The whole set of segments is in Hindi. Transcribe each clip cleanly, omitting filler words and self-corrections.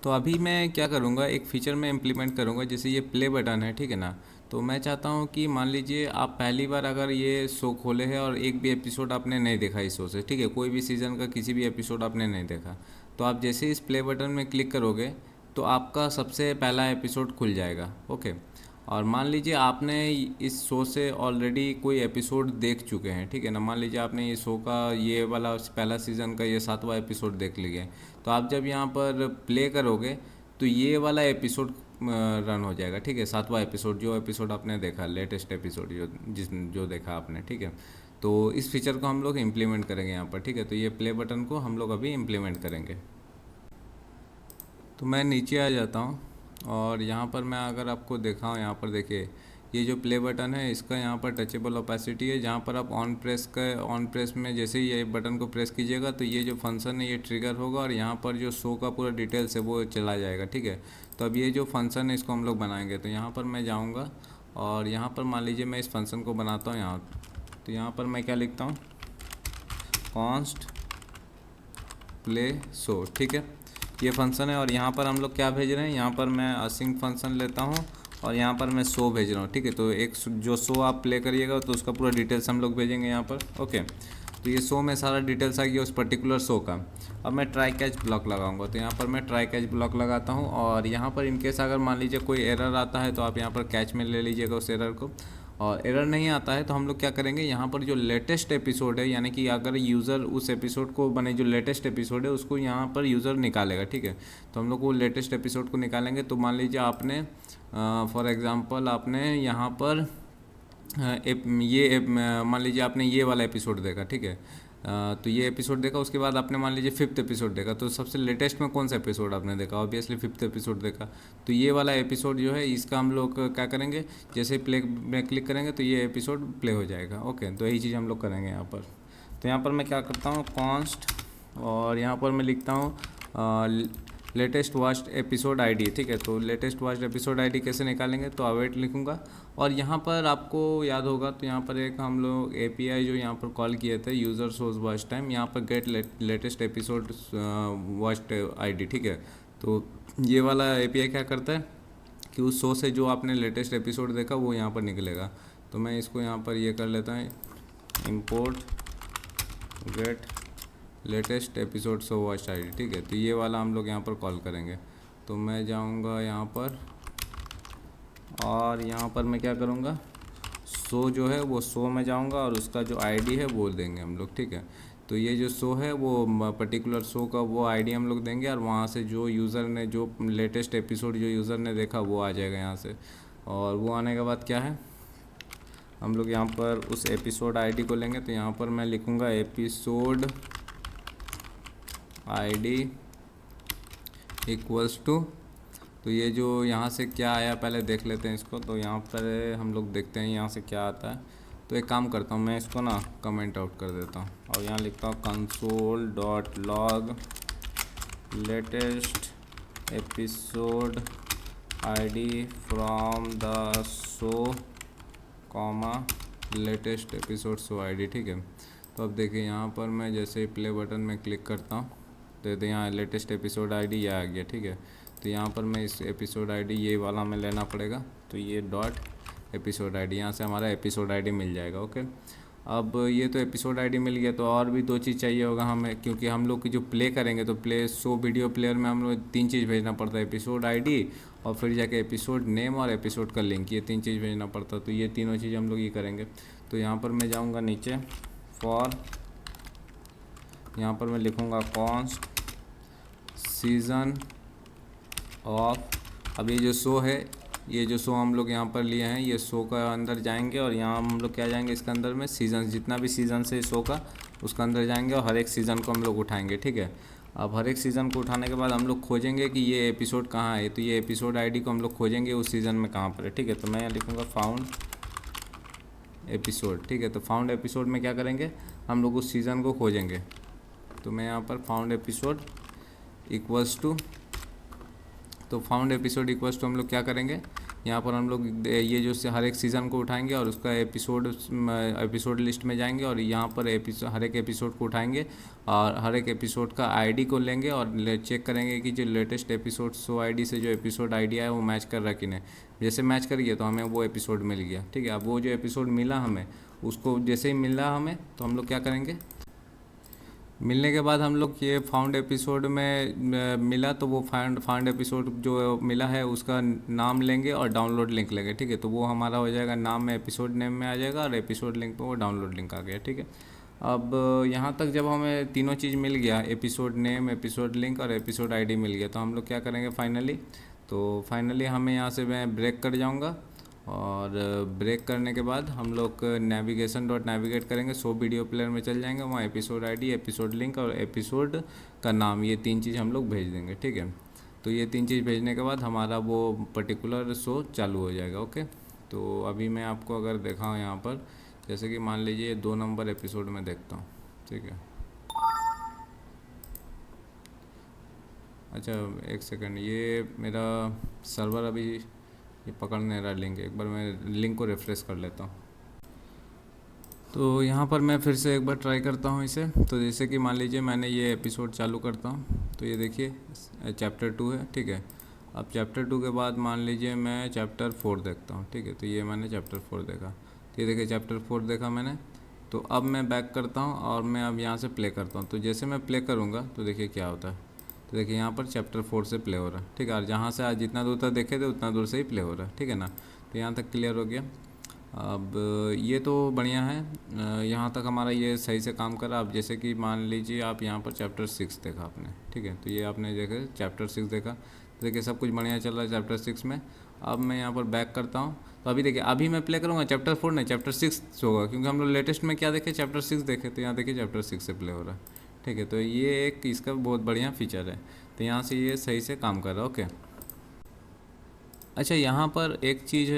तो अभी मैं क्या करूँगा, एक फ़ीचर मैं इम्प्लीमेंट करूँगा, जैसे ये प्ले बटन है, ठीक है ना। तो मैं चाहता हूँ कि मान लीजिए आप पहली बार अगर ये शो खोले हैं और एक भी एपिसोड आपने नहीं देखा इस शो से, ठीक है, कोई भी सीज़न का किसी भी एपिसोड आपने नहीं देखा, तो आप जैसे इस प्ले बटन में क्लिक करोगे तो आपका सबसे पहला एपिसोड खुल जाएगा। ओके। और मान लीजिए आपने इस शो से ऑलरेडी कोई एपिसोड देख चुके हैं, ठीक है ना। मान लीजिए आपने ये शो का ये वाला पहला सीज़न का ये 7वां एपिसोड देख लिया है, तो आप जब यहाँ पर प्ले करोगे तो ये वाला एपिसोड रन हो जाएगा, ठीक है। 7वां एपिसोड, जो एपिसोड आपने देखा, लेटेस्ट एपिसोड जो देखा आपने, ठीक है। तो इस फीचर को हम लोग इम्प्लीमेंट करेंगे यहाँ पर, ठीक है। तो ये प्ले बटन को हम लोग अभी इम्प्लीमेंट करेंगे। तो मैं नीचे आ जाता हूँ और यहाँ पर मैं अगर आपको दिखाऊँ, यहाँ पर देखिए ये जो प्ले बटन है इसका यहाँ पर टचेबल ओपेसिटी है, जहाँ पर आप ऑन प्रेस में जैसे ही ये बटन को प्रेस कीजिएगा तो ये जो फंक्शन है ये ट्रिगर होगा और यहाँ पर जो शो का पूरा डिटेल्स है वो चला जाएगा, ठीक है। तो अब ये जो फंक्शन है इसको हम लोग बनाएंगे। तो यहाँ पर मैं जाऊँगा और यहाँ पर मान लीजिए मैं इस फंक्शन को बनाता हूँ यहाँ। तो यहाँ पर मैं क्या लिखता हूँ, कॉन्स्ट प्ले शो, ठीक है, ये फंक्शन है। और यहाँ पर हम लोग क्या भेज रहे हैं, यहाँ पर मैं असिंक फंक्शन लेता हूँ और यहाँ पर मैं शो भेज रहा हूँ, ठीक है। तो एक जो शो आप प्ले करिएगा तो उसका पूरा डिटेल्स हम लोग भेजेंगे यहाँ पर। ओके। तो ये शो में सारा डिटेल्स आ गया उस पर्टिकुलर शो का। अब मैं ट्राई कैच ब्लॉक लगाऊंगा, तो यहाँ पर मैं ट्राई कैच ब्लॉक लगाता हूँ और यहाँ पर इनकेस अगर मान लीजिए कोई एरर आता है तो आप यहाँ पर कैच में ले लीजिएगा उस एरर को। और एरर नहीं आता है तो हम लोग क्या करेंगे, यहाँ पर जो लेटेस्ट एपिसोड है, यानी कि अगर यूज़र उस एपिसोड को बने, जो लेटेस्ट एपिसोड है उसको यहाँ पर यूज़र निकालेगा, ठीक है। तो हम लोग वो लेटेस्ट एपिसोड को निकालेंगे। तो मान लीजिए आपने फॉर एग्ज़ाम्पल आपने यहाँ पर मान लीजिए आपने ये वाला एपिसोड देखा, ठीक है। तो ये एपिसोड देखा, उसके बाद आपने मान लीजिए 5th एपिसोड देखा, तो सबसे लेटेस्ट में कौन सा एपिसोड आपने देखा, ऑब्वियसली 5th एपिसोड देखा। तो ये वाला एपिसोड जो है इसका हम लोग क्या करेंगे, जैसे प्ले में क्लिक करेंगे तो ये एपिसोड प्ले हो जाएगा। ओके। तो यही चीज़ हम लोग करेंगे यहाँ पर। तो यहाँ पर मैं क्या करता हूँ, कॉन्स्ट, और यहाँ पर मैं लिखता हूँ लेटेस्ट वॉच्ड एपिसोड आईडी, ठीक है। तो लेटेस्ट वॉच्ड एपिसोड आईडी कैसे निकालेंगे, तो अवेट लिखूँगा। और यहाँ पर आपको याद होगा तो यहाँ पर एक हम लोग एपीआई जो यहाँ पर कॉल किए थे, यूज़र सोर्स वॉच टाइम, यहाँ पर gate latest episode watched ID, ठीक है। तो ये वाला एपीआई क्या करता है कि उस शो से जो आपने लेटेस्ट एपिसोड देखा वो यहाँ पर निकलेगा। तो मैं इसको यहाँ पर ये कर लेता हूँ, import gate latest episode show watch ID, ठीक है। तो ये वाला हम लोग यहाँ पर कॉल करेंगे। तो मैं जाऊँगा यहाँ पर और यहाँ पर मैं क्या करूँगा, शो जो है वो शो में जाऊँगा और उसका जो आईडी है वो देंगे हम लोग, ठीक है। तो ये जो शो है वो पर्टिकुलर शो का वो आईडी हम लोग देंगे और वहाँ से जो यूज़र ने जो लेटेस्ट एपिसोड जो यूज़र ने देखा वो आ जाएगा यहाँ से। और वो आने के बाद क्या है, हम लोग यहाँ पर उस एपिसोड आईडी को लेंगे। तो यहाँ पर मैं लिखूँगा एपिसोड आईडी इक्वल्स टू, तो ये जो यहाँ से क्या आया पहले देख लेते हैं इसको। तो यहाँ पर हम लोग देखते हैं यहाँ से क्या आता है। तो एक काम करता हूँ, मैं इसको ना कमेंट आउट कर देता हूँ और यहाँ लिखता हूँ console dot log latest episode ID from the show comma latest episode show ID, ठीक है। तो अब देखिए यहाँ पर मैं जैसे ही प्ले बटन में क्लिक करता हूँ तो यहाँ लेटेस्ट एपिसोड आईडी ये आ गया, ठीक है। तो यहाँ पर मैं इस एपिसोड आईडी ये वाला में लेना पड़ेगा। तो ये डॉट एपिसोड आईडी, यहाँ से हमारा एपिसोड आईडी मिल जाएगा। ओके। अब ये तो एपिसोड आईडी मिल गया, तो और भी 2 चीज़ चाहिए होगा हमें, क्योंकि हम लोग की जो प्ले करेंगे तो प्ले शो वीडियो प्लेयर में हम लोग 3 चीज़ भेजना पड़ता है, एपिसोड आईडी और फिर जाके एपिसोड नेम और एपिसोड का लिंक, ये 3 चीज़ भेजना पड़ता है। तो ये तीनों चीज़ हम लोग ये करेंगे। तो यहाँ पर मैं जाऊँगा नीचे फॉर, यहाँ पर मैं लिखूँगा कॉन्स्ट सीज़न ऑफ। अब ये जो शो है, ये जो शो हम लोग यहाँ पर लिए हैं, ये शो का अंदर जाएंगे और यहाँ हम लोग क्या जाएंगे, इसके अंदर में सीज़न, जितना भी सीज़न है शो का उसका अंदर जाएंगे और हर एक सीज़न को हम लोग उठाएंगे, ठीक है। अब हर एक सीज़न को उठाने के बाद हम लोग खोजेंगे कि ये एपिसोड कहाँ है। तो ये एपिसोड आईडी को हम लोग खोजेंगे उस सीज़न में कहाँ पर है, ठीक है। तो मैं यहाँ लिखूँगा फाउंड एपिसोड, ठीक है। तो फाउंड एपिसोड में क्या करेंगे, हम लोग उस सीज़न को खोजेंगे। तो मैं यहाँ पर फाउंड एपिसोड इक्वल्स टू, तो फाउंड एपिसोड इक्वल्स टू हम लोग क्या करेंगे, यहाँ पर हम लोग ये जो हर एक सीज़न को उठाएंगे और उसका एपिसोड लिस्ट में जाएंगे और यहाँ पर हर एक एपिसोड को उठाएंगे और हर एक एपिसोड का आईडी को लेंगे और चेक करेंगे कि जो लेटेस्ट एपिसोड शो आईडी से जो एपिसोड आईडी है वो मैच कर रहा कि नहीं। जैसे मैच कर गया तो हमें वो एपिसोड मिल गया, ठीक है। अब वो जो एपिसोड मिला हमें, उसको जैसे ही मिला हमें तो हम लोग क्या करेंगे, मिलने के बाद हम लोग ये फाउंड एपिसोड में मिला तो वो फाउंड एपिसोड जो मिला है उसका नाम लेंगे और डाउनलोड लिंक लेंगे, ठीक है। तो वो हमारा हो जाएगा, नाम में एपिसोड नेम में आ जाएगा और एपिसोड लिंक पे वो डाउनलोड लिंक आ गया, ठीक है। अब यहाँ तक जब हमें तीनों चीज़ मिल गया, एपिसोड नेम, एपिसोड लिंक और एपिसोड आईडी मिल गया, तो हम लोग क्या करेंगे फाइनली हमें यहाँ से मैं ब्रेक कर जाऊँगा और ब्रेक करने के बाद हम लोग नेविगेट करेंगे, शो वीडियो प्लेयर में चल जाएंगे, वहाँ एपिसोड आईडी, एपिसोड लिंक और एपिसोड का नाम, ये 3 चीज़ हम लोग भेज देंगे, ठीक है। तो ये 3 चीज़ भेजने के बाद हमारा वो पर्टिकुलर शो चालू हो जाएगा, ओके। तो अभी मैं आपको अगर दिखाऊँ यहाँ पर, जैसे कि मान लीजिए 2 नंबर एपिसोड में देखता हूँ, ठीक है। अच्छा, एक सेकंड, ये मेरा सर्वर अभी ये पकड़ नहीं रहा लिंक, एक बार मैं लिंक को रिफ़्रेश कर लेता हूँ। तो यहाँ पर मैं फिर से एक बार ट्राई करता हूँ इसे। तो जैसे कि मान लीजिए मैंने ये एपिसोड चालू करता हूँ, तो ये देखिए चैप्टर 2 है, ठीक है। अब चैप्टर 2 के बाद मान लीजिए मैं चैप्टर 4 देखता हूँ, ठीक है। तो ये मैंने चैप्टर 4 देखा, तो ये देखिए चैप्टर 4 देखा मैंने। तो अब मैं बैक करता हूँ और मैं अब यहाँ से प्ले करता हूँ। तो जैसे मैं प्ले करूँगा तो देखिए क्या होता है। तो देखिए यहाँ पर चैप्टर 4 से प्ले हो रहा है, ठीक है। और जहाँ से आज जितना दूर तक देखे थे उतना दूर से ही प्ले हो रहा है, ठीक है ना। तो यहाँ तक क्लियर हो गया। अब ये तो बढ़िया है, यहाँ तक हमारा ये सही से काम करा। अब जैसे कि मान लीजिए आप यहाँ पर चैप्टर 6 देखा आपने, ठीक है। तो ये आपने देखे चैप्टर 6 देखा, तो देखिए सब कुछ बढ़िया चल रहा है चैप्टर 6 में। अब मैं यहाँ पर बैक करता हूँ, तो अभी देखिए अभी मैं प्ले करूँगा चैप्टर 4 नहीं, चैप्टर 6 होगा, क्योंकि हम लोग लेटेस्ट में क्या देखे, चैप्टर 6 देखे। तो यहाँ देखिए चैप्टर 6 से प्ले हो रहा है, ठीक है। तो ये एक इसका बहुत बढ़िया फीचर है। तो यहाँ से ये सही से काम कर रहा है, ओके। अच्छा, यहाँ पर एक चीज़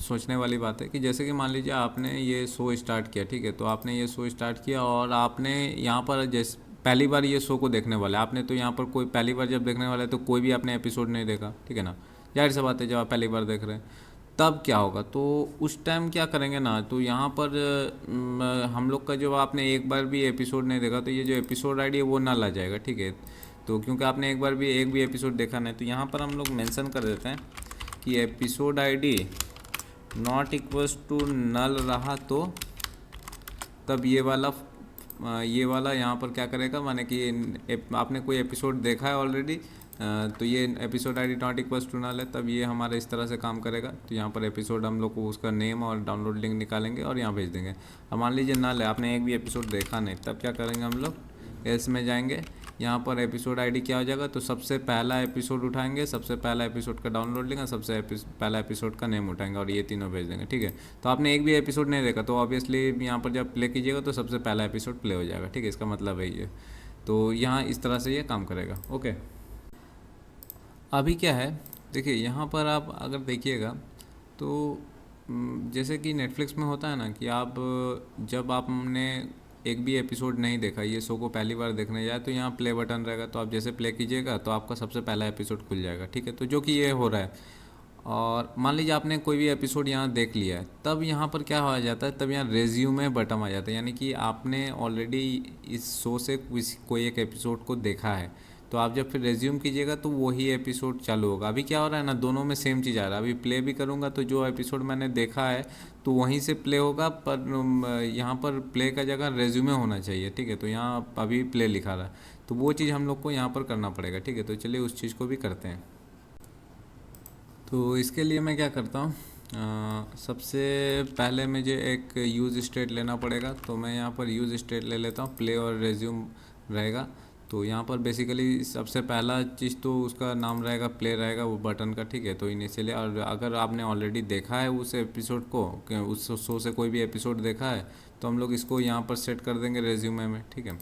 सोचने वाली बात है कि जैसे कि मान लीजिए आपने ये शो स्टार्ट किया, ठीक है। तो आपने ये शो स्टार्ट किया और आपने यहाँ पर जैसे पहली बार ये शो को देखने वाला है आपने, तो यहाँ पर कोई पहली बार जब देखने वाला है तो कोई भी आपने एपिसोड नहीं देखा, ठीक है ना। जाहिर सी बात है, जब आप पहली बार देख रहे हैं तब क्या होगा, तो उस टाइम क्या करेंगे ना, तो यहाँ पर हम लोग का जो आपने एक बार भी एपिसोड नहीं देखा तो ये जो एपिसोड आईडी है वो ना ला जाएगा, ठीक है। तो क्योंकि आपने एक भी एपिसोड देखा नहीं, तो यहाँ पर हम लोग मेंशन कर देते हैं कि episode ID not equals to null रहा, तो तब ये वाला यहाँ पर क्या करेगा, माने कि आपने कोई एपिसोड देखा है ऑलरेडी, तो ये episode ID not equals to null है, तब ये हमारा इस तरह से काम करेगा। तो यहाँ पर एपिसोड हम लोग को उसका नेम और डाउनलोड लिंक निकालेंगे और यहाँ भेज देंगे। अब मान लीजिए नल है, आपने एक भी एपिसोड देखा नहीं, तब क्या करेंगे हम लोग, एल्स में जाएंगे, यहाँ पर एपिसोड आईडी क्या हो जाएगा, तो सबसे पहला एपिसोड उठाएंगे, सबसे पहला एपिसोड का डाउनलोड लेंगे, सबसे पहला एपिसोड का नेम उठाएंगे और ये तीनों भेज देंगे, ठीक है। तो आपने एक भी एपिसोड नहीं देखा तो ऑब्वियसली यहाँ पर जब प्ले कीजिएगा तो सबसे पहला एपिसोड प्ले हो जाएगा, ठीक है। इसका मतलब है ये, तो यहाँ इस तरह से ये काम करेगा, ओके। अभी क्या है, देखिए यहाँ पर आप अगर देखिएगा तो जैसे कि नेटफ्लिक्स में होता है ना कि आप जब आपने एक भी एपिसोड नहीं देखा, ये शो को पहली बार देखने जाए, तो यहाँ प्ले बटन रहेगा, तो आप जैसे प्ले कीजिएगा तो आपका सबसे पहला एपिसोड खुल जाएगा, ठीक है। तो जो कि ये हो रहा है, और मान लीजिए आपने कोई भी एपिसोड यहाँ देख लिया है, तब यहाँ पर क्या हो जाता है, तब यहाँ रेज्यूमे बटन आ जाता है, यानी कि आपने ऑलरेडी इस शो से कोई एक एपिसोड को देखा है। तो आप जब फिर रेज्यूम कीजिएगा तो वही एपिसोड चालू होगा। अभी क्या हो रहा है ना, दोनों में सेम चीज़ आ रहा है। अभी प्ले भी करूँगा तो जो एपिसोड मैंने देखा है तो वहीं से प्ले होगा, पर यहाँ पर प्ले का जगह रेज्यूमे होना चाहिए, ठीक है। तो यहाँ अभी प्ले लिखा रहा है, तो वो चीज़ हम लोग को यहाँ पर करना पड़ेगा, ठीक है। तो चलिए उस चीज़ को भी करते हैं। तो इसके लिए मैं क्या करता हूँ, सबसे पहले मुझे एक यूज़ स्टेट लेना पड़ेगा। तो मैं यहाँ पर यूज़ स्टेट ले लेता हूँ, प्ले और रेज्यूम रहेगा। तो यहाँ पर बेसिकली सबसे पहला चीज़ तो उसका नाम रहेगा, प्ले रहेगा वो बटन का, ठीक है। तो इनिशियली, और अगर आपने ऑलरेडी देखा है उस एपिसोड को, उस शो से कोई भी एपिसोड देखा है, तो हम लोग इसको यहाँ पर सेट कर देंगे रेज्यूमे में, ठीक है।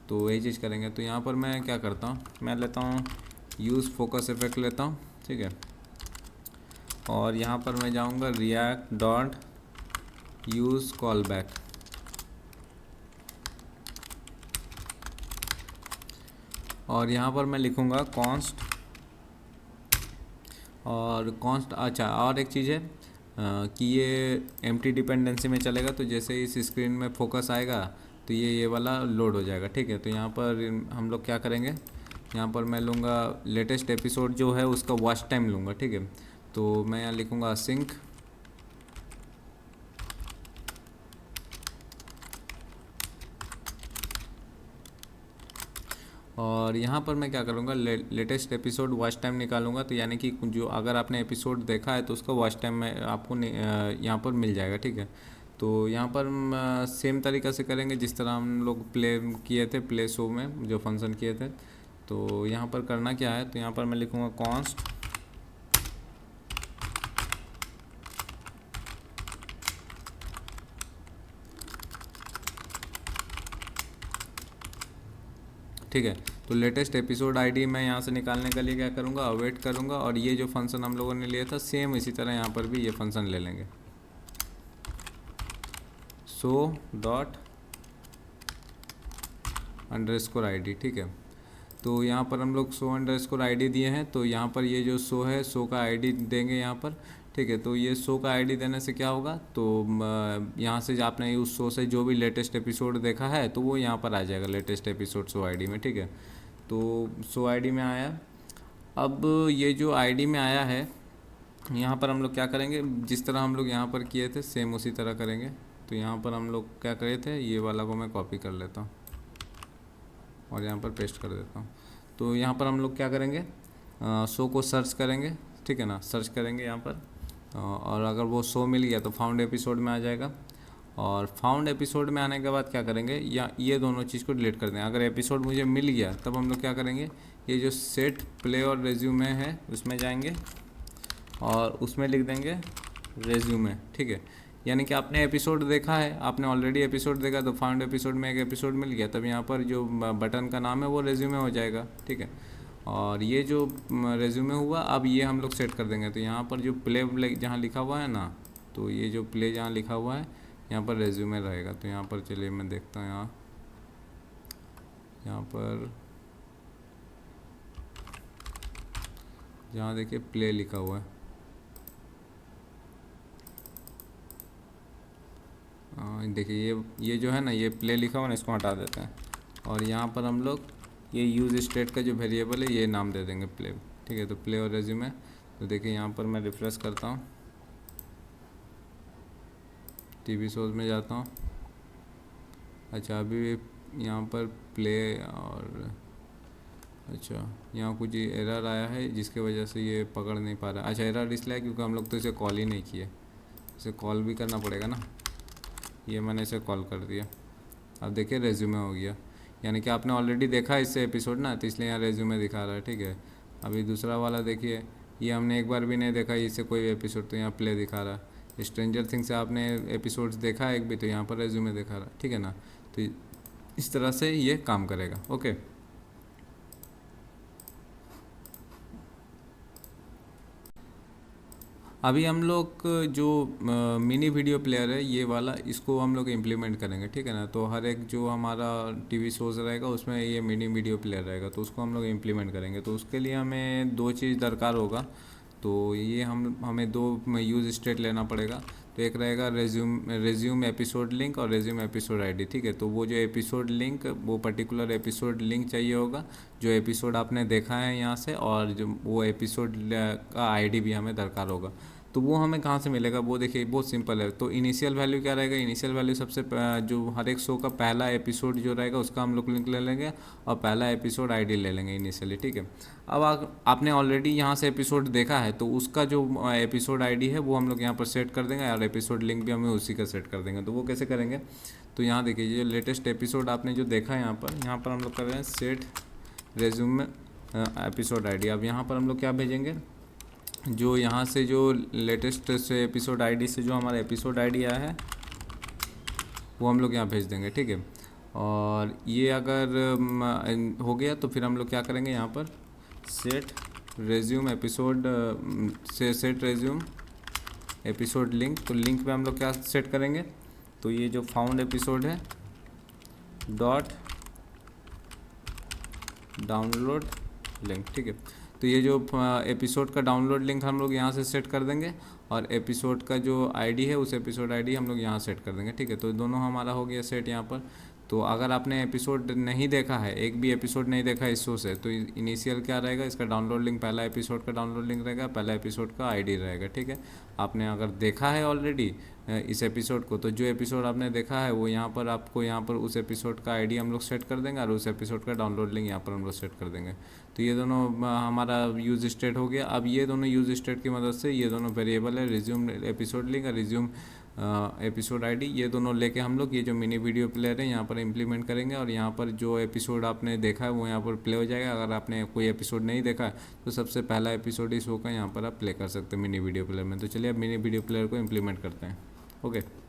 तो यही चीज़ करेंगे। तो यहाँ पर मैं क्या करता हूँ, मैं लेता हूँ यूज़ फोकस इफेक्ट लेता हूँ, ठीक है। और यहाँ पर मैं जाऊँगा react dot use call back, और यहाँ पर मैं लिखूँगा कॉन्स्ट, और कॉन्स्ट, अच्छा और एक चीज़ है कि ये एम्प्टी डिपेंडेंसी में चलेगा, तो जैसे ही इस स्क्रीन में फोकस आएगा तो ये वाला लोड हो जाएगा, ठीक है। तो यहाँ पर हम लोग क्या करेंगे, यहाँ पर मैं लूँगा लेटेस्ट एपिसोड जो है उसका वॉच टाइम लूँगा, ठीक है। तो मैं यहाँ लिखूँगा सिंक, और यहाँ पर मैं क्या करूँगा, लेटेस्ट एपिसोड वॉच टाइम निकालूंगा। तो यानी कि जो अगर आपने एपिसोड देखा है तो उसका वॉच टाइम में आपको यहाँ पर मिल जाएगा, ठीक है। तो यहाँ पर हम सेम तरीक़ा से करेंगे जिस तरह हम लोग प्ले किए थे, प्ले शो में जो फंक्शन किए थे। तो यहाँ पर करना क्या है, तो यहाँ पर मैं लिखूँगा कॉन्स्ट, ठीक है। तो लेटेस्ट एपिसोड आईडी मैं यहाँ से निकालने के लिए क्या करूँगा, अवेट करूँगा, और ये जो फंक्शन हम लोगों ने लिया था सेम इसी तरह यहाँ पर भी ये फंक्शन ले लेंगे, शो डॉट अंडरस्कोर आईडी, ठीक है। तो यहाँ पर हम लोग शो अंडरस्कोर आईडी दिए हैं, तो यहाँ पर ये जो शो है शो का आईडी देंगे यहाँ पर, ठीक है। तो ये शो का आईडी देने से क्या होगा, तो यहाँ से आपने उस शो से जो भी लेटेस्ट एपिसोड देखा है तो वो यहाँ पर आ जाएगा लेटेस्ट एपिसोड शो आईडी में, ठीक है। तो शो आईडी में आया। अब ये जो आईडी में आया है यहाँ पर हम लोग क्या करेंगे, जिस तरह हम लोग यहाँ पर किए थे सेम उसी तरह करेंगे। तो यहाँ पर हम लोग क्या करे थे, ये वाला को मैं कॉपी कर लेता हूँ और यहाँ पर पेस्ट कर देता हूँ। तो यहाँ पर हम लोग क्या करेंगे, शो को सर्च करेंगे, ठीक है ना, सर्च करेंगे यहाँ पर, और अगर वो शो मिल गया तो फाउंड एपिसोड में आ जाएगा। और फाउंड एपिसोड में आने के बाद क्या करेंगे, या ये दोनों चीज़ को डिलीट कर देंगे। अगर एपिसोड मुझे मिल गया तब हम लोग क्या करेंगे, ये जो सेट प्ले और रेज्यूमे है उसमें जाएंगे और उसमें लिख देंगे रेज्यूमे, ठीक है। यानी कि आपने एपिसोड देखा है, आपने ऑलरेडी एपिसोड देखा, तो फाउंड एपिसोड में एक एपिसोड मिल गया, तब यहाँ पर जो बटन का नाम है वो रेज्यूमे हो जाएगा, ठीक है। और ये जो रेज्यूमे हुआ, अब ये हम लोग सेट कर देंगे। तो यहाँ पर जो प्ले जहाँ लिखा हुआ है ना, तो ये जो प्ले जहाँ लिखा हुआ है यहाँ पर रेज्यूमे रहेगा। तो यहाँ पर चलिए मैं देखता हूँ, यहाँ पर जहाँ देखिए प्ले लिखा हुआ है, देखिए ये जो है ना, ये प्ले लिखा हुआ है ना, इसको हटा देते हैं। और यहाँ पर हम लोग ये यूज़ स्टेट का जो वेरिएबल है ये नाम दे देंगे प्ले, ठीक है। तो प्ले और रेज्यूमे, तो देखिए यहाँ पर मैं रिफ्रेश करता हूँ, टीवी शोज़ में जाता हूँ। अच्छा अभी यहाँ पर प्ले और अच्छा यहाँ कुछ एरर आया है जिसके वजह से ये पकड़ नहीं पा रहा। अच्छा एरर इसलिए क्योंकि हम लोग तो इसे कॉल ही नहीं किए, इसे कॉल भी करना पड़ेगा ना। ये मैंने इसे कॉल कर दिया, अब देखिए रेज्यूमे हो गया। यानी कि आपने ऑलरेडी देखा इससे एपिसोड ना, तो इसलिए यहाँ रेज्यूमे दिखा रहा है, ठीक है। अभी दूसरा वाला देखिए, ये हमने एक बार भी नहीं देखा इससे कोई एपिसोड, तो यहाँ प्ले दिखा रहा है। स्ट्रेंजर थिंग्स से आपने एपिसोड्स देखा है एक भी, तो यहाँ पर रेज्यूमे दिखा रहा है, ठीक है ना। तो इस तरह से ये काम करेगा, ओके। अभी हम लोग जो मिनी वीडियो प्लेयर है ये वाला, इसको हम लोग इम्प्लीमेंट करेंगे, ठीक है ना। तो हर एक जो हमारा टीवी शोज़ रहेगा उसमें ये मिनी वीडियो प्लेयर रहेगा, तो उसको हम लोग इम्प्लीमेंट करेंगे। तो उसके लिए हमें दो चीज़ दरकार होगा। तो ये हमें दो यूज़ स्टेट लेना पड़ेगा। तो एक रहेगा रेज्यूम एपिसोड लिंक और रेज्यूम एपिसोड आईडी, ठीक है। तो वो जो एपिसोड लिंक, वो पर्टिकुलर एपिसोड लिंक चाहिए होगा जो एपिसोड आपने देखा है यहाँ से, और जो वो एपिसोड का आईडी भी हमें दरकार होगा। तो वो हमें कहाँ से मिलेगा, वो देखिए बहुत सिंपल है। तो इनिशियल वैल्यू क्या रहेगा, इनिशियल वैल्यू सबसे जो हर एक शो का पहला एपिसोड जो रहेगा उसका हम लोग लिंक ले लेंगे और पहला एपिसोड आईडी ले लेंगे इनिशियली, ठीक है। अब आपने ऑलरेडी यहाँ से एपिसोड देखा है तो उसका जो एपिसोड आईडी है वो हम लोग यहाँ पर सेट कर देंगे, और एपिसोड लिंक भी हमें उसी का सेट कर देंगे। तो वो कैसे करेंगे, तो यहाँ देखिए ये लेटेस्ट एपिसोड आपने जो देखा है यहाँ पर हम लोग कर रहे हैं सेट रेज्यूम एपिसोड आईडी। अब यहाँ पर हम लोग क्या भेजेंगे, जो यहाँ से जो लेटेस्ट से एपिसोड आईडी से जो हमारा एपिसोड आईडी आया है वो हम लोग यहाँ भेज देंगे, ठीक है। और ये अगर हो गया तो फिर हम लोग क्या करेंगे, यहाँ पर सेट रेज्यूम एपिसोड से सेट रेज्यूम एपिसोड लिंक। तो लिंक पे हम लोग क्या सेट करेंगे, तो ये जो फाउंड एपिसोड है डॉट डाउनलोड लिंक, ठीक है। तो ये जो एपिसोड का डाउनलोड लिंक हम लोग यहाँ से सेट कर देंगे, और एपिसोड का जो आईडी है उस एपिसोड आईडी हम लोग यहाँ सेट कर देंगे, ठीक है। तो दोनों हमारा हो गया सेट यहाँ पर। तो अगर आपने एपिसोड नहीं देखा है, एक भी एपिसोड नहीं देखा है इस शो से, तो इनिशियल क्या रहेगा, इसका डाउनलोड लिंक, पहला एपिसोड का डाउनलोड लिंक रहेगा, पहला एपिसोड का आईडी रहेगा, ठीक है। आपने अगर देखा है ऑलरेडी इस एपिसोड को, तो जो एपिसोड आपने देखा है वो यहाँ पर आपको, यहाँ पर उस एपिसोड का आईडी हम लोग सेट कर देंगे, और उस एपिसोड का डाउनलोड लिंक यहाँ पर हम लोग सेट कर देंगे। तो ये दोनों हमारा यूज स्टेट हो गया। अब ये दोनों यूज स्टेट की मदद से ये दोनों वेरिएबल है, रिज्यूम एपिसोड लिंक और रिज्यूम एपिसोड आईडी, ये दोनों लेके हम लोग ये जो मिनी वीडियो प्लेयर है यहाँ पर इम्प्लीमेंट करेंगे, और यहाँ पर जो एपिसोड आपने देखा है वो यहाँ पर प्ले हो जाएगा। अगर आपने कोई एपिसोड नहीं देखा है तो सबसे पहला एपिसोड इस शो का यहाँ पर आप प्ले कर सकते हैं मिनी वीडियो प्लेयर में। तो चलिए अब मिनी वीडियो प्लेयर को इम्प्लीमेंट करते हैं। ओके।